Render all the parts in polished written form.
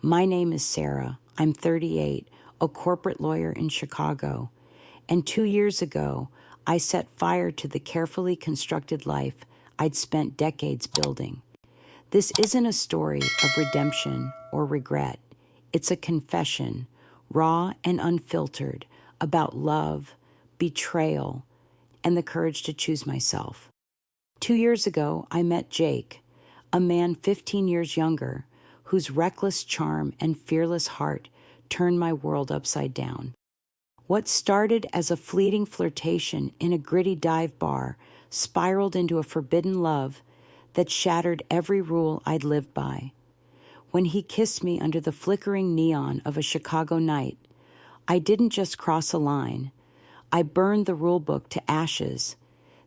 My name is Sarah. I'm 38, a corporate lawyer in Chicago. And 2 years ago, I set fire to the carefully constructed life I'd spent decades building. This isn't a story of redemption or regret. It's a confession, raw and unfiltered, about love, betrayal, and the courage to choose myself. 2 years ago, I met Jake, a man 15 years younger, whose reckless charm and fearless heart turned my world upside down. What started as a fleeting flirtation in a gritty dive bar spiraled into a forbidden love that shattered every rule I'd lived by. When he kissed me under the flickering neon of a Chicago night, I didn't just cross a line. I burned the rule book to ashes.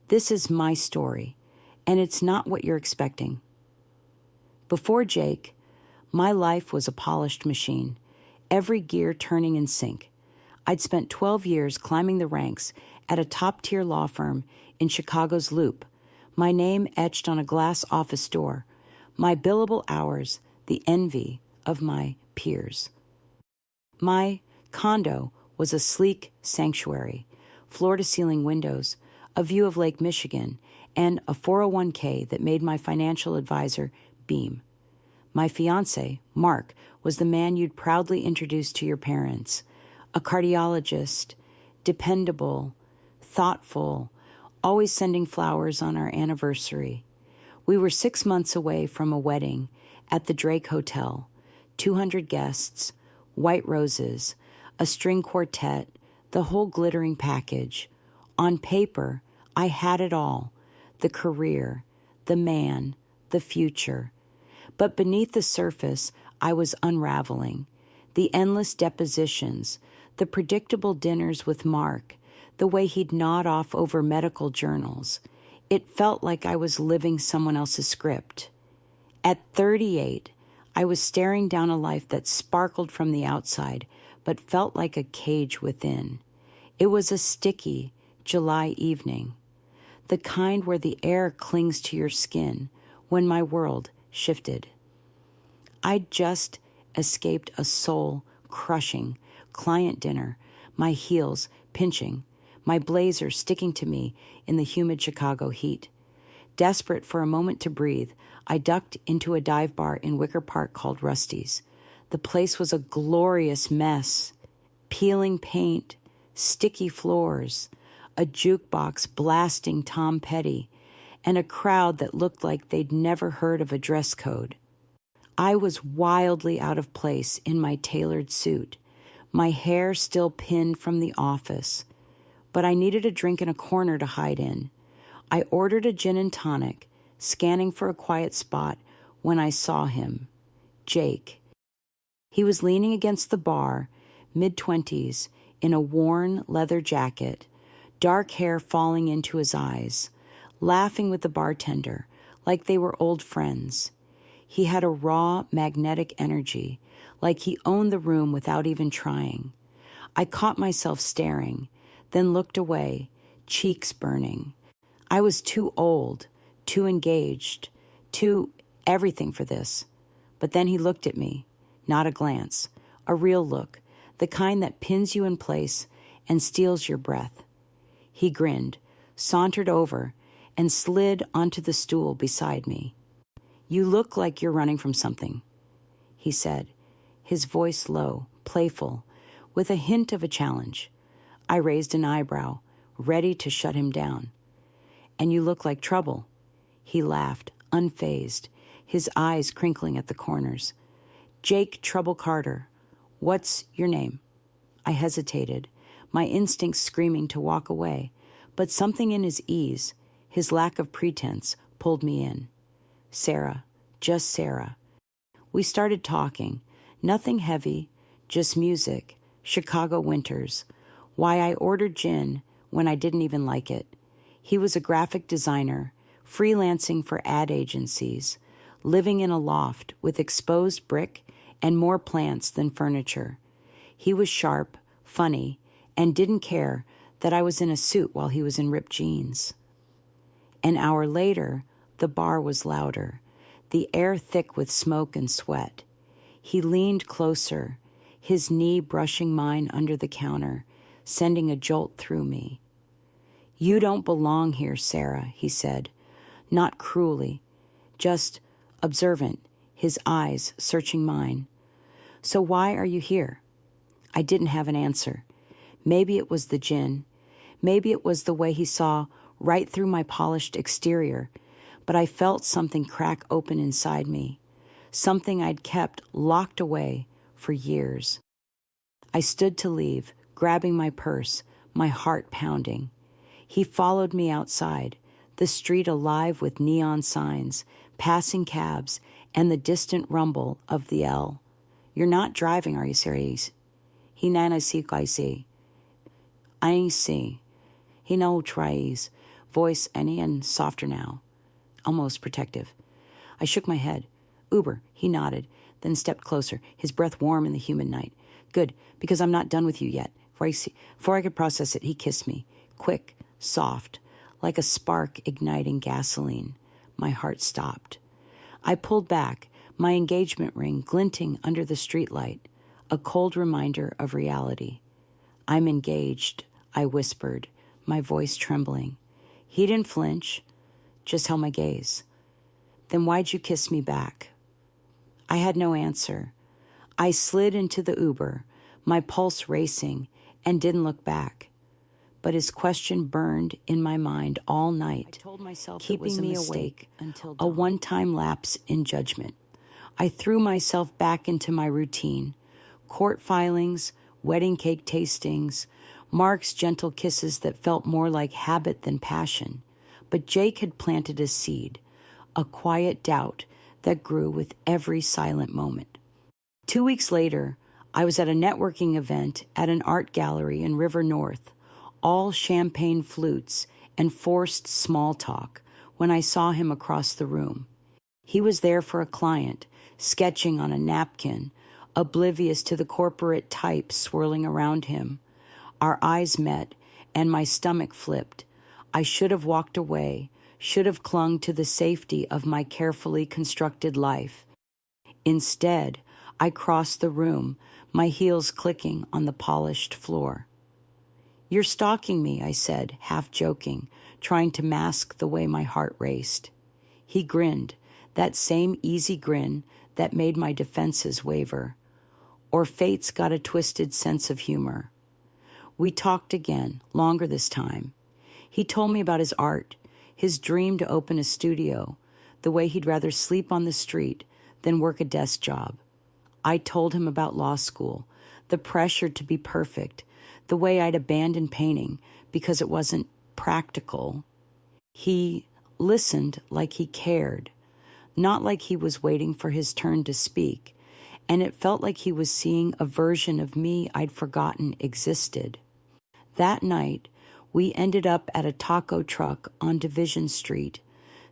This is my story, and it's not what you're expecting. Before Jake, my life was a polished machine, every gear turning in sync. I'd spent 12 years climbing the ranks at a top-tier law firm in Chicago's Loop, my name etched on a glass office door, my billable hours the envy of my peers. My condo was a sleek sanctuary, floor-to-ceiling windows, a view of Lake Michigan, and a 401k that made my financial advisor beam. My fiancé, Mark, was the man you'd proudly introduce to your parents, a cardiologist, dependable, thoughtful, always sending flowers on our anniversary. We were 6 months away from a wedding at the Drake Hotel, 200 guests, white roses, a string quartet, the whole glittering package. On paper, I had it all, the career, the man, the future. But beneath the surface, I was unraveling. The endless depositions, the predictable dinners with Mark, the way he'd nod off over medical journals. It felt like I was living someone else's script. At 38, I was staring down a life that sparkled from the outside, but felt like a cage within. It was a sticky July evening, the kind where the air clings to your skin when my world shifted. I'd just escaped a soul-crushing client dinner, my heels pinching, my blazer sticking to me in the humid Chicago heat. Desperate for a moment to breathe, I ducked into a dive bar in Wicker Park called Rusty's. The place was a glorious mess. Peeling paint, sticky floors, a jukebox blasting Tom Petty, and a crowd that looked like they'd never heard of a dress code. I was wildly out of place in my tailored suit, my hair still pinned from the office, but I needed a drink in a corner to hide in. I ordered a gin and tonic, scanning for a quiet spot when I saw him, Jake. He was leaning against the bar, mid-20s, in a worn leather jacket, dark hair falling into his eyes, laughing with the bartender like they were old friends. He had a raw, magnetic energy, like he owned the room without even trying. I caught myself staring, then looked away, cheeks burning. I was too old, too engaged, too everything for this. But then he looked at me, not a glance, a real look, the kind that pins you in place and steals your breath. He grinned, sauntered over, and slid onto the stool beside me. "You look like you're running from something," he said, his voice low, playful, with a hint of a challenge. I raised an eyebrow, ready to shut him down. "And you look like trouble." He laughed, unfazed, his eyes crinkling at the corners. "Jake Trouble Carter. What's your name?" I hesitated, my instincts screaming to walk away, but something in his ease, his lack of pretense, pulled me in. "Sarah, just Sarah." We started talking, nothing heavy, just music, Chicago winters, why I ordered gin when I didn't even like it. He was a graphic designer, freelancing for ad agencies, living in a loft with exposed brick and more plants than furniture. He was sharp, funny, and didn't care that I was in a suit while he was in ripped jeans. An hour later, the bar was louder, the air thick with smoke and sweat. He leaned closer, his knee brushing mine under the counter, sending a jolt through me. "You don't belong here, Sarah," he said, not cruelly, just observant, his eyes searching mine. "So why are you here?" I didn't have an answer. Maybe it was the gin. Maybe it was the way he saw right through my polished exterior, but I felt something crack open inside me, something I'd kept locked away for years. I stood to leave, grabbing my purse, my heart pounding. He followed me outside, the street alive with neon signs, passing cabs, and the distant rumble of the L. "You're not driving, are you, serious?" "He nana see I see." "I ain't see." He no tries. Voice any and softer now, almost protective. I shook my head. "Uber," he nodded, then stepped closer, his breath warm in the humid night. "Good, because I'm not done with you yet." Before I could process it, he kissed me, quick, soft, like a spark igniting gasoline. My heart stopped. I pulled back, my engagement ring glinting under the streetlight, a cold reminder of reality. "I'm engaged," I whispered, my voice trembling. He didn't flinch, just held my gaze. "Then why'd you kiss me back?" I had no answer. I slid into the Uber, my pulse racing, and didn't look back. But his question burned in my mind all night, I told myself keeping me awake until dawn. A one-time lapse in judgment. I threw myself back into my routine. Court filings, wedding cake tastings, Mark's gentle kisses that felt more like habit than passion. But Jake had planted a seed, a quiet doubt that grew with every silent moment. 2 weeks later, I was at a networking event at an art gallery in River North, all champagne flutes and forced small talk, when I saw him across the room. He was there for a client, sketching on a napkin, oblivious to the corporate type swirling around him. Our eyes met, and my stomach flipped. I should have walked away, should have clung to the safety of my carefully constructed life. Instead, I crossed the room, my heels clicking on the polished floor. "You're stalking me," I said, half joking, trying to mask the way my heart raced. He grinned, that same easy grin that made my defenses waver. Or fate's got a twisted sense of humor. We talked again, longer this time. He told me about his art, his dream to open a studio, the way he'd rather sleep on the street than work a desk job. I told him about law school, the pressure to be perfect, the way I'd abandoned painting because it wasn't practical. He listened like he cared, not like he was waiting for his turn to speak, and it felt like he was seeing a version of me I'd forgotten existed. That night, we ended up at a taco truck on Division Street,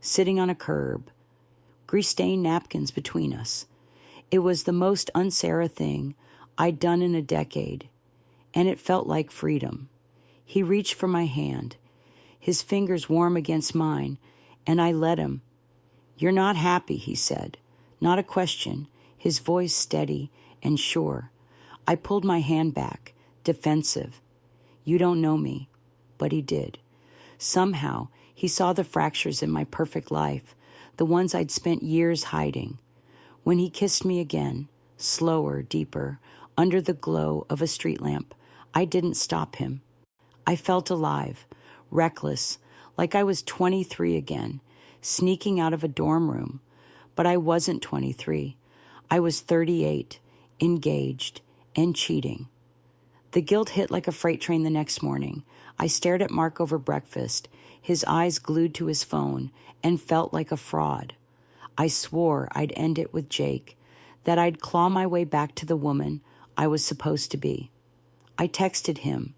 sitting on a curb, grease-stained napkins between us. It was the most un-Sarah thing I'd done in a decade, and it felt like freedom. He reached for my hand, his fingers warm against mine, and I let him. "You're not happy," he said. Not a question, his voice steady and sure. I pulled my hand back, defensive. "You don't know me," but he did. Somehow, he saw the fractures in my perfect life, the ones I'd spent years hiding. When he kissed me again, slower, deeper, under the glow of a street lamp, I didn't stop him. I felt alive, reckless, like I was 23 again, sneaking out of a dorm room. But I wasn't 23. I was 38, engaged, and cheating. The guilt hit like a freight train the next morning. I stared at Mark over breakfast, his eyes glued to his phone, and felt like a fraud. I swore I'd end it with Jake, that I'd claw my way back to the woman I was supposed to be. I texted him,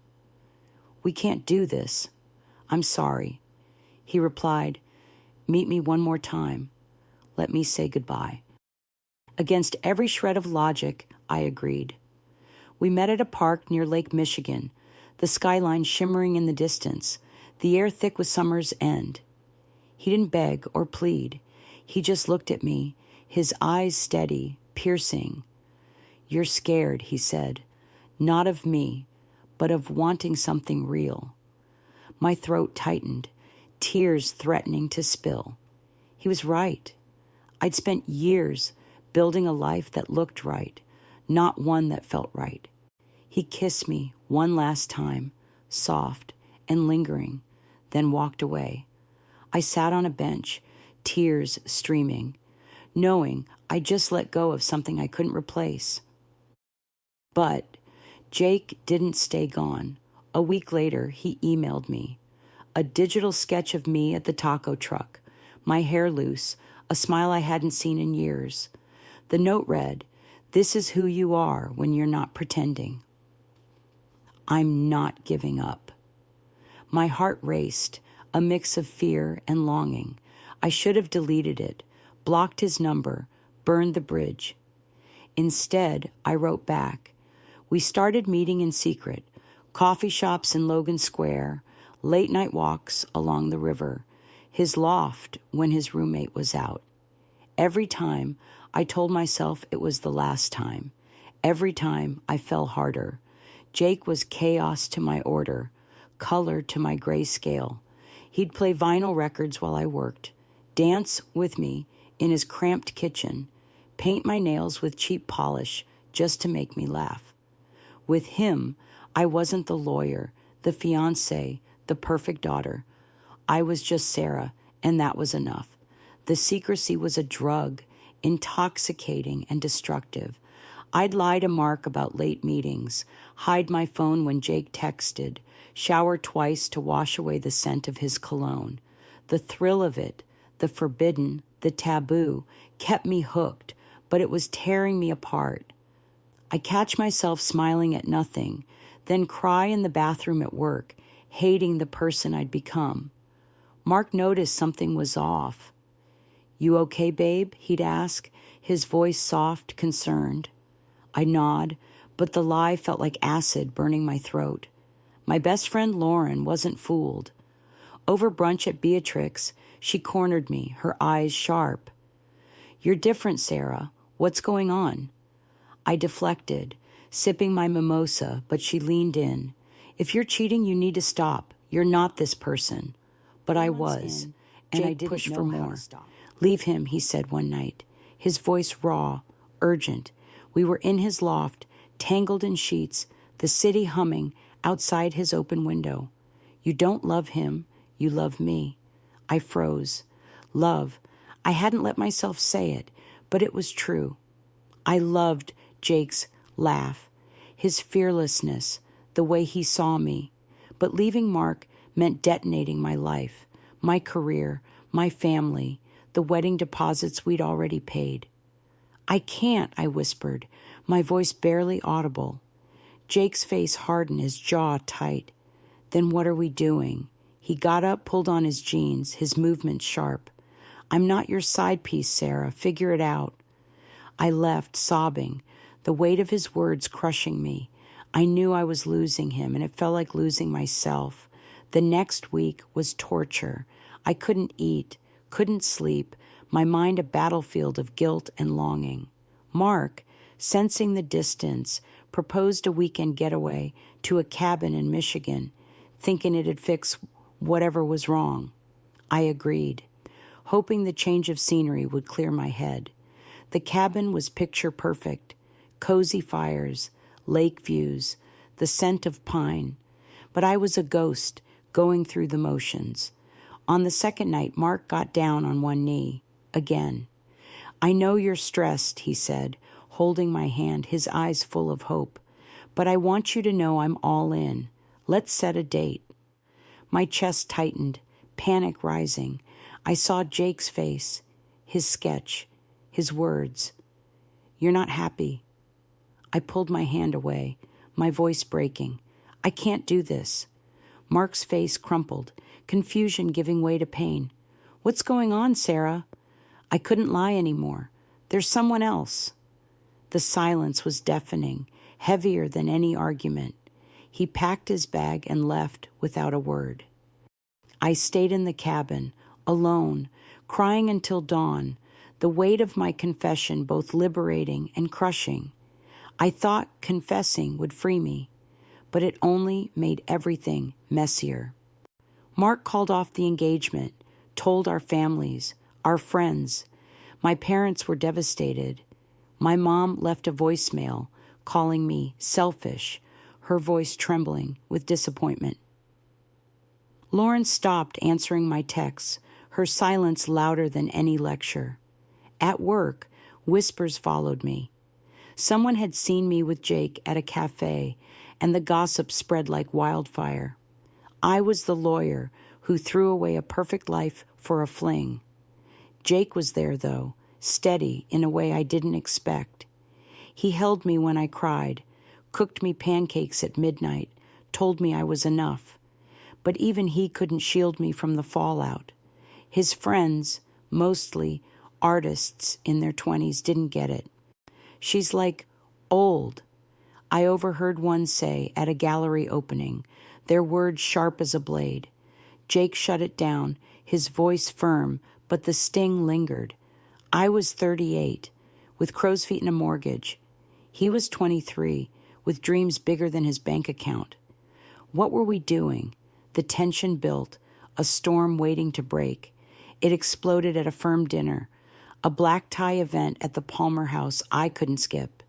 "We can't do this. I'm sorry." He replied, "Meet me one more time. Let me say goodbye." Against every shred of logic, I agreed. We met at a park near Lake Michigan, the skyline shimmering in the distance, the air thick with summer's end. He didn't beg or plead. He just looked at me, his eyes steady, piercing. You're scared, he said, not of me, but of wanting something real. My throat tightened, tears threatening to spill. He was right. I'd spent years building a life that looked right, not one that felt right. He kissed me one last time, soft and lingering, then walked away. I sat on a bench, tears streaming, knowing I just let go of something I couldn't replace. But Jake didn't stay gone. A week later, he emailed me. A digital sketch of me at the taco truck, my hair loose, a smile I hadn't seen in years. The note read, "This is who you are when you're not pretending." I'm not giving up. My heart raced, a mix of fear and longing. I should have deleted it, blocked his number, burned the bridge. Instead, I wrote back. We started meeting in secret, coffee shops in Logan Square, late-night walks along the river, his loft when his roommate was out. Every time, I told myself it was the last time. Every time, I fell harder. Jake was chaos to my order, color to my grayscale. He'd play vinyl records while I worked, dance with me in his cramped kitchen, paint my nails with cheap polish just to make me laugh. With him, I wasn't the lawyer, the fiancé, the perfect daughter. I was just Sarah, and that was enough. The secrecy was a drug, intoxicating and destructive. I'd lie to Mark about late meetings, hide my phone when Jake texted, shower twice to wash away the scent of his cologne. The thrill of it, the forbidden, the taboo, kept me hooked, but it was tearing me apart. I catch myself smiling at nothing, then cry in the bathroom at work, hating the person I'd become. Mark noticed something was off. "You okay, babe?" he'd ask, his voice soft, concerned. I nod, but the lie felt like acid burning my throat. My best friend Lauren wasn't fooled. Over brunch at Beatrix, she cornered me, her eyes sharp. "You're different, Sarah. What's going on?" I deflected, sipping my mimosa, but she leaned in. "If you're cheating, you need to stop. You're not this person." But I was, and I didn't push for more. "Leave him," he said one night, his voice raw, urgent. We were in his loft, tangled in sheets, the city humming outside his open window. "You don't love him, you love me." I froze. Love. I hadn't let myself say it, but it was true. I loved Jake's laugh, his fearlessness, the way he saw me. But leaving Mark meant detonating my life, my career, my family, the wedding deposits we'd already paid. "I can't," I whispered, my voice barely audible. Jake's face hardened, his jaw tight. "Then what are we doing?" He got up, pulled on his jeans, his movements sharp. "I'm not your side piece, Sarah. Figure it out." I left, sobbing, the weight of his words crushing me. I knew I was losing him, and it felt like losing myself. The next week was torture. I couldn't eat, couldn't sleep, my mind a battlefield of guilt and longing. Mark, sensing the distance, proposed a weekend getaway to a cabin in Michigan, thinking it'd fix whatever was wrong. I agreed, hoping the change of scenery would clear my head. The cabin was picture perfect, cozy fires, lake views, the scent of pine. But I was a ghost, going through the motions. On the second night, Mark got down on one knee, again. "I know you're stressed," he said, holding my hand, his eyes full of hope. "But I want you to know I'm all in. Let's set a date." My chest tightened, panic rising. I saw Jake's face, his sketch, his words. "You're not happy." I pulled my hand away, my voice breaking. "I can't do this." Mark's face crumpled, confusion giving way to pain. "What's going on, Sarah?" I couldn't lie anymore. "There's someone else." The silence was deafening, heavier than any argument. He packed his bag and left without a word. I stayed in the cabin, alone, crying until dawn, the weight of my confession both liberating and crushing. I thought confessing would free me, but it only made everything messier. Mark called off the engagement, told our families, our friends. My parents were devastated. My mom left a voicemail calling me selfish, her voice trembling with disappointment. Lauren stopped answering my texts, her silence louder than any lecture. At work, whispers followed me. Someone had seen me with Jake at a cafe, and the gossip spread like wildfire. I was the lawyer who threw away a perfect life for a fling. Jake was there, though, steady in a way I didn't expect. He held me when I cried, cooked me pancakes at midnight, told me I was enough. But even he couldn't shield me from the fallout. His friends, mostly artists in their 20s, didn't get it. She's like old. I overheard one say at a gallery opening, their words sharp as a blade. Jake shut it down, his voice firm, but the sting lingered. I was 38, with crow's feet and a mortgage. He was 23, with dreams bigger than his bank account. What were we doing? The tension built, a storm waiting to break. It exploded at a firm dinner, a black tie event at the Palmer House I couldn't skip.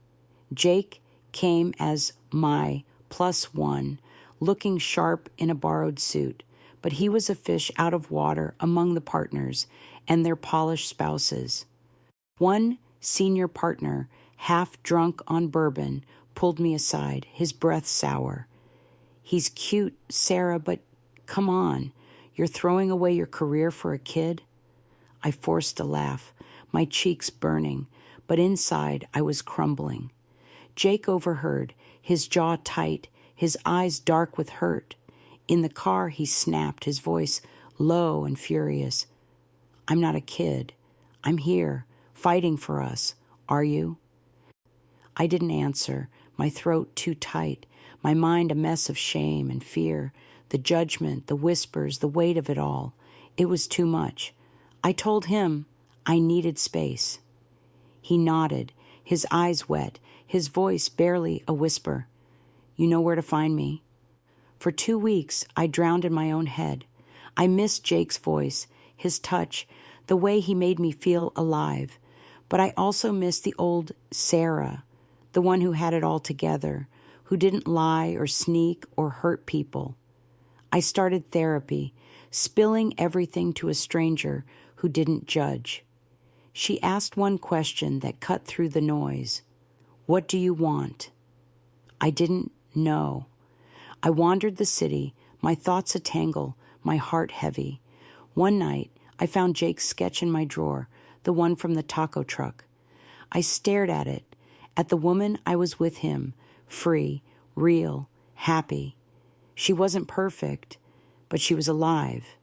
Jake came as my +1, looking sharp in a borrowed suit, but he was a fish out of water among the partners and their polished spouses. One senior partner, half drunk on bourbon, pulled me aside, his breath sour. He's cute, Sarah, but come on, you're throwing away your career for a kid? I forced a laugh, my cheeks burning, but inside I was crumbling. Jake overheard, his jaw tight, his eyes dark with hurt. In the car, he snapped, his voice low and furious. I'm not a kid. I'm here, fighting for us. Are you? I didn't answer, my throat too tight, my mind a mess of shame and fear, the judgment, the whispers, the weight of it all. It was too much. I told him I needed space. He nodded, his eyes wet, his voice barely a whisper. You know where to find me. For 2 weeks, I drowned in my own head. I missed Jake's voice, his touch, the way he made me feel alive. But I also missed the old Sarah, the one who had it all together, who didn't lie or sneak or hurt people. I started therapy, spilling everything to a stranger who didn't judge. She asked one question that cut through the noise. What do you want? I didn't know. I wandered the city, my thoughts a tangle, my heart heavy. One night, I found Jake's sketch in my drawer, the one from the taco truck. I stared at it, at the woman I was with him, free, real, happy. She wasn't perfect, but she was alive.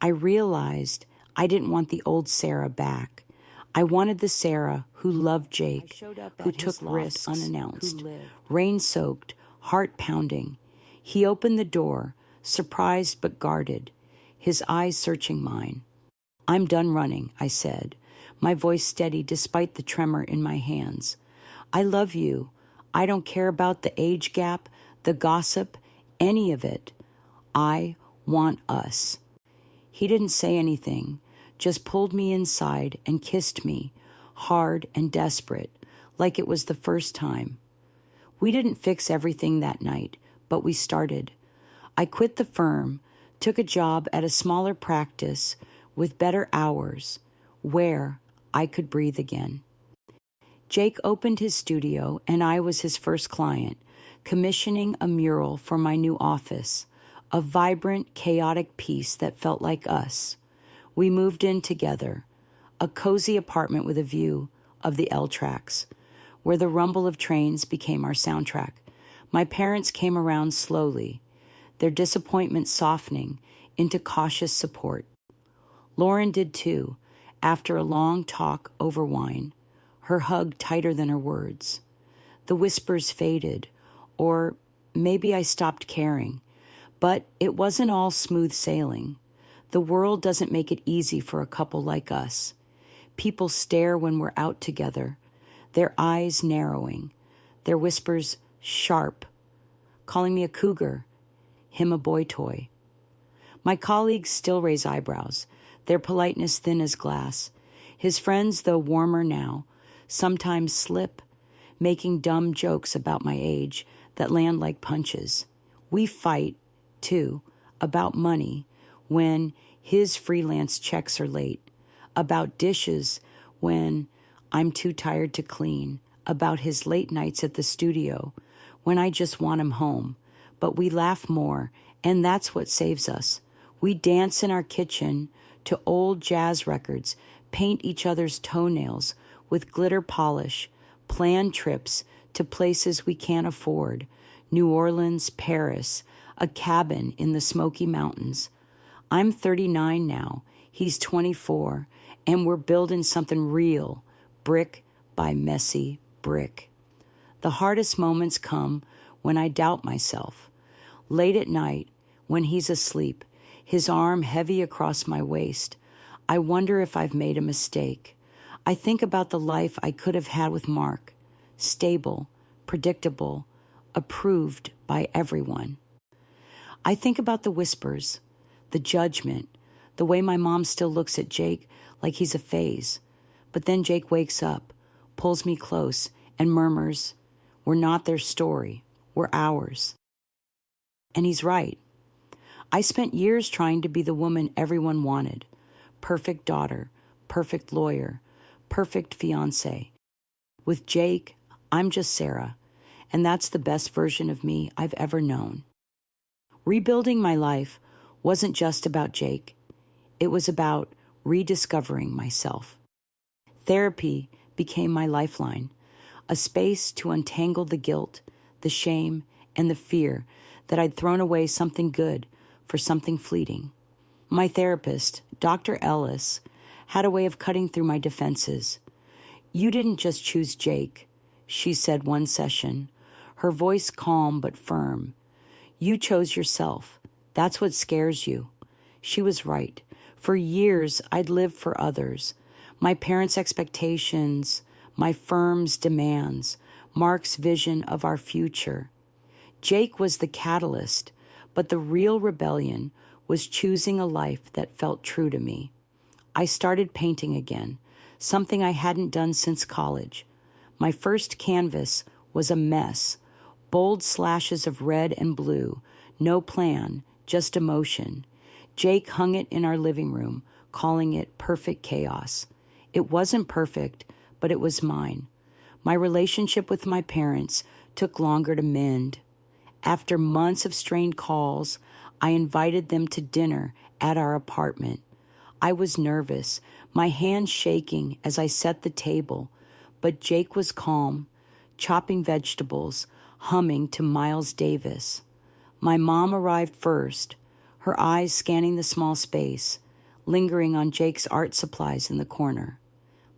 I realized I didn't want the old Sarah back. I wanted the Sarah who loved Jake, who took risks unannounced, rain-soaked, heart-pounding. He opened the door, surprised but guarded, his eyes searching mine. I'm done running, I said, my voice steady despite the tremor in my hands. I love you. I don't care about the age gap, the gossip, any of it. I want us. He didn't say anything, just pulled me inside and kissed me, hard and desperate, like it was the first time. We didn't fix everything that night, but we started. I quit the firm, took a job at a smaller practice with better hours, where I could breathe again. Jake opened his studio, and I was his first client, commissioning a mural for my new office, a vibrant, chaotic piece that felt like us. We moved in together, a cozy apartment with a view of the L tracks, where the rumble of trains became our soundtrack. My parents came around slowly, their disappointment softening into cautious support. Lauren did too, after a long talk over wine, her hug tighter than her words. The whispers faded, or maybe I stopped caring, but it wasn't all smooth sailing. The world doesn't make it easy for a couple like us. People stare when we're out together, their eyes narrowing, Their whispers sharp, calling me a cougar, him a boy toy. My colleagues still raise eyebrows, their politeness thin as glass. His friends, though warmer now, sometimes slip, making dumb jokes about my age that land like punches. We fight, too, about money when his freelance checks are late, about dishes when I'm too tired to clean, about his late nights at the studio when I just want him home. But we laugh more, and that's what saves us. We dance in our kitchen to old jazz records, paint each other's toenails with glitter polish, plan trips to places we can't afford, New Orleans, Paris, a cabin in the Smoky Mountains. I'm 39 now, he's 24, and we're building something real, brick by messy brick. The hardest moments come when I doubt myself. Late at night, when he's asleep, his arm heavy across my waist, I wonder if I've made a mistake. I think about the life I could have had with Mark, stable, predictable, approved by everyone. I think about the whispers, the judgment, the way my mom still looks at Jake like he's a phase. But then Jake wakes up, pulls me close, and murmurs, "We're not their story, we're ours." And he's right. I spent years trying to be the woman everyone wanted. Perfect daughter, perfect lawyer, perfect fiancé. With Jake, I'm just Sarah, and that's the best version of me I've ever known. Rebuilding my life wasn't just about Jake. It was about rediscovering myself. Therapy became my lifeline, a space to untangle the guilt, the shame, and the fear that I'd thrown away something good for something fleeting. My therapist, Dr. Ellis, had a way of cutting through my defenses. "You didn't just choose Jake," she said one session, her voice calm but firm. "You chose yourself. That's what scares you." She was right. For years, I'd lived for others. My parents' expectations, my firm's demands, Mark's vision of our future. Jake was the catalyst, but the real rebellion was choosing a life that felt true to me. I started painting again, something I hadn't done since college. My first canvas was a mess, bold slashes of red and blue, no plan, just emotion. Jake hung it in our living room, calling it perfect chaos. It wasn't perfect, but it was mine. My relationship with my parents took longer to mend. After months of strained calls, I invited them to dinner at our apartment. I was nervous, my hands shaking as I set the table, but Jake was calm, chopping vegetables, humming to Miles Davis. My mom arrived first, her eyes scanning the small space, lingering on Jake's art supplies in the corner.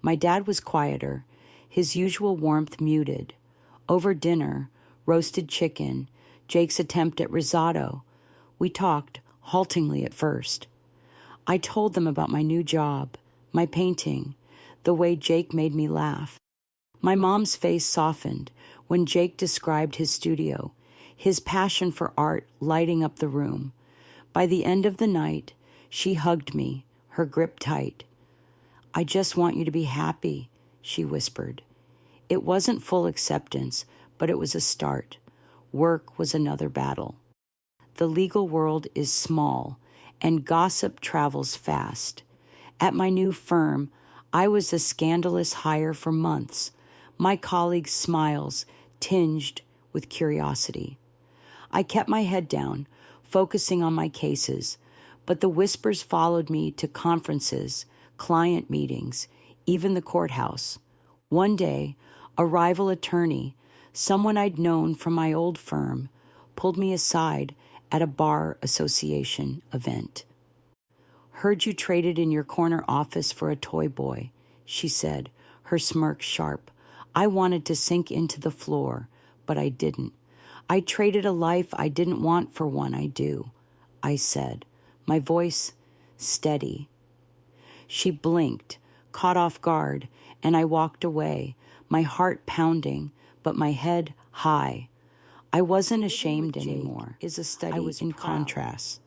My dad was quieter, his usual warmth muted. Over dinner, roasted chicken, Jake's attempt at risotto. We talked, haltingly at first. I told them about my new job, my painting, the way Jake made me laugh. My mom's face softened when Jake described his studio, his passion for art lighting up the room. By the end of the night, she hugged me, her grip tight. "I just want you to be happy," she whispered. It wasn't full acceptance, but it was a start. Work was another battle. The legal world is small, and gossip travels fast. At my new firm, I was a scandalous hire for months, my colleagues' smiles tinged with curiosity. I kept my head down, focusing on my cases, but the whispers followed me to conferences, client meetings, even the courthouse. One day, a rival attorney, someone I'd known from my old firm, pulled me aside at a bar association event. "Heard you traded in your corner office for a toy boy," she said, her smirk sharp. I wanted to sink into the floor, but I didn't. "I traded a life I didn't want for one I do," I said, my voice steady. She blinked, caught off guard, and I walked away, my heart pounding, but my head high. I wasn't ashamed anymore. Is a study in contrast.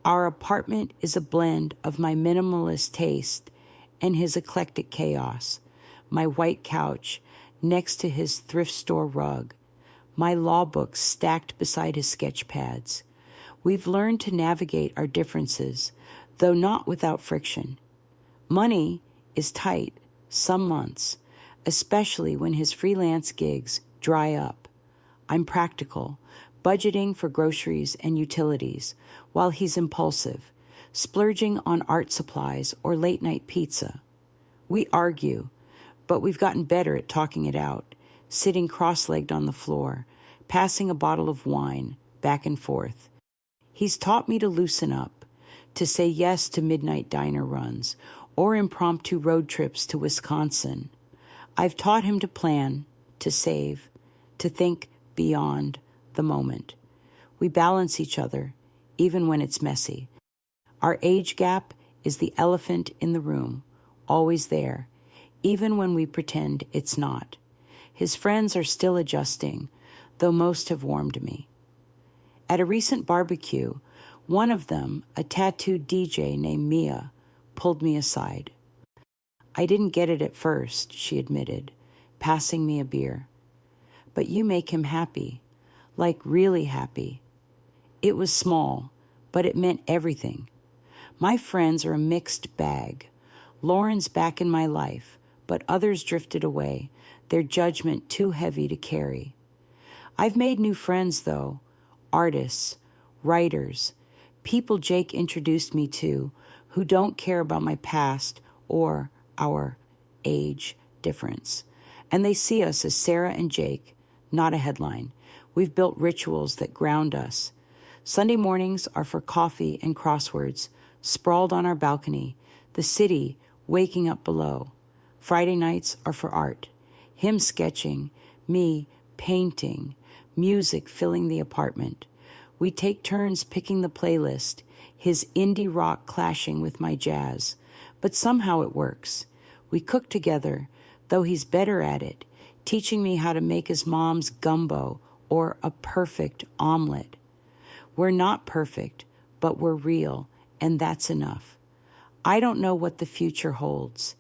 Our apartment is a blend of my minimalist taste and his eclectic chaos. My white couch next to his thrift store rug. My law books stacked beside his sketch pads. We've learned to navigate our differences, though not without friction. Money is tight some months, especially when his freelance gigs dry up. I'm practical, budgeting for groceries and utilities, while he's impulsive, splurging on art supplies or late-night pizza. We argue, but we've gotten better at talking it out, sitting cross-legged on the floor, passing a bottle of wine back and forth. He's taught me to loosen up, to say yes to midnight diner runs or impromptu road trips to Wisconsin. I've taught him to plan, to save, to think beyond the moment. We balance each other, even when it's messy. Our age gap is the elephant in the room, always there, even when we pretend it's not. His friends are still adjusting, though most have warmed me. At a recent barbecue, one of them, a tattooed DJ named Mia, pulled me aside. I didn't get it at first, she admitted, passing me a beer. But you make him happy, like really happy. It was small, but it meant everything. My friends are a mixed bag. Lauren's back in my life, but others drifted away, their judgment too heavy to carry. I've made new friends, though, artists, writers, people Jake introduced me to who don't care about my past or our age difference. And they see us as Sarah and Jake, not a headline. We've built rituals that ground us. Sunday mornings are for coffee and crosswords, sprawled on our balcony, the city waking up below. Friday nights are for art, him sketching, me painting, music filling the apartment. We take turns picking the playlist, his indie rock clashing with my jazz. But somehow it works. We cook together, though he's better at it, teaching me how to make his mom's gumbo or a perfect omelet. We're not perfect, but we're real, and that's enough. I don't know what the future holds.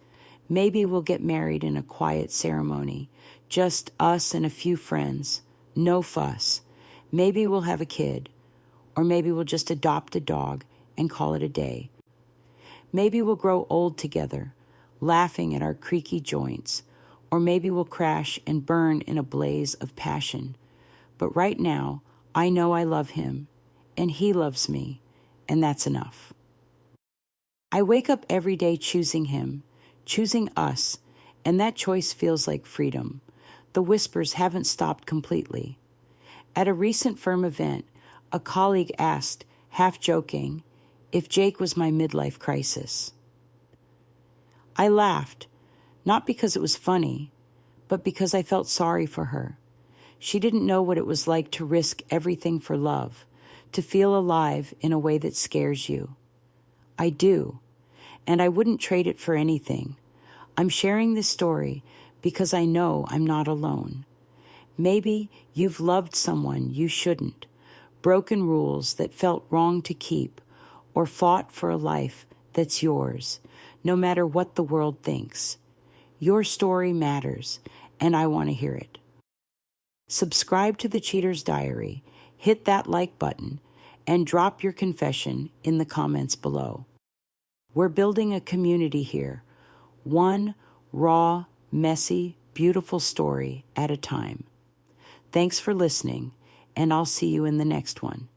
Maybe we'll get married in a quiet ceremony, just us and a few friends, no fuss. Maybe we'll have a kid, or maybe we'll just adopt a dog and call it a day. Maybe we'll grow old together, laughing at our creaky joints, or maybe we'll crash and burn in a blaze of passion. But right now, I know I love him, and he loves me, and that's enough. I wake up every day choosing him, choosing us, and that choice feels like freedom. The whispers haven't stopped completely. At a recent firm event, a colleague asked, half joking, if Jake was my midlife crisis. I laughed, not because it was funny, but because I felt sorry for her. She didn't know what it was like to risk everything for love, to feel alive in a way that scares you. I do, and I wouldn't trade it for anything. I'm sharing this story because I know I'm not alone. Maybe you've loved someone you shouldn't, broken rules that felt wrong to keep, or fought for a life that's yours, no matter what the world thinks. Your story matters, and I want to hear it. Subscribe to The Cheater's Diary, hit that like button, and drop your confession in the comments below. We're building a community here, one raw, messy, beautiful story at a time. Thanks for listening, and I'll see you in the next one.